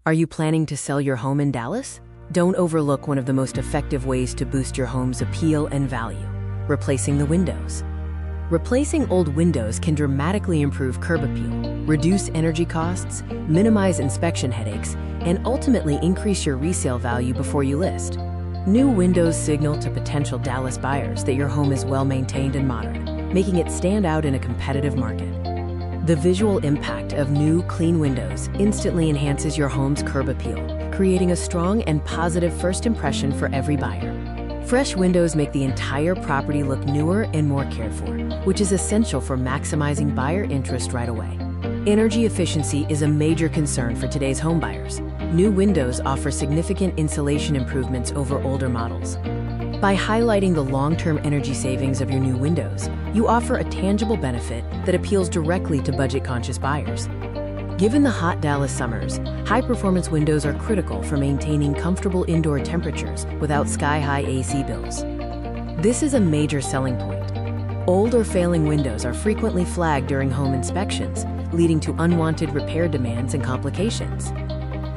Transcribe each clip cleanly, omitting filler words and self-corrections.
Are you planning to sell your home in Dallas? Don't overlook one of the most effective ways to boost your home's appeal and value: replacing the windows. Replacing old windows can dramatically improve curb appeal, reduce energy costs, minimize inspection headaches, and ultimately increase your resale value before you list. New windows signal to potential Dallas buyers that your home is well maintained and modern, making it stand out in a competitive market. The visual impact of new, clean windows instantly enhances your home's curb appeal, creating a strong and positive first impression for every buyer. Fresh windows make the entire property look newer and more cared for, which is essential for maximizing buyer interest right away. Energy efficiency is a major concern for today's home buyers. New windows offer significant insulation improvements over older models. By highlighting the long-term energy savings of your new windows, you offer a tangible benefit that appeals directly to budget-conscious buyers. Given the hot Dallas summers, high-performance windows are critical for maintaining comfortable indoor temperatures without sky-high AC bills. This is a major selling point. Old or failing windows are frequently flagged during home inspections, leading to unwanted repair demands and complications.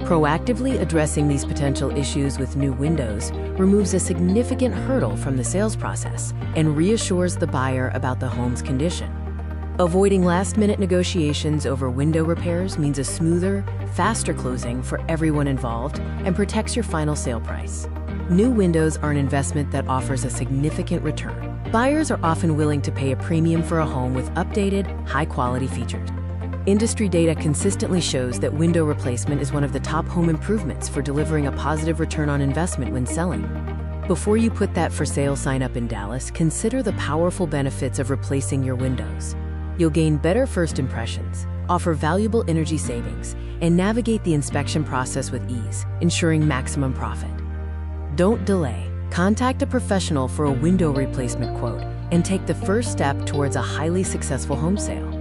Proactively addressing these potential issues with new windows removes a significant hurdle from the sales process and reassures the buyer about the home's condition. Avoiding last-minute negotiations over window repairs means a smoother, faster closing for everyone involved and protects your final sale price. New windows are an investment that offers a significant return. Buyers are often willing to pay a premium for a home with updated, high-quality features. Industry data consistently shows that window replacement is one of the top home improvements for delivering a positive return on investment when selling. Before you put that for sale sign up in Dallas, consider the powerful benefits of replacing your windows. You'll gain better first impressions, offer valuable energy savings, and navigate the inspection process with ease, ensuring maximum profit. Don't delay. Contact a professional for a window replacement quote and take the first step towards a highly successful home sale.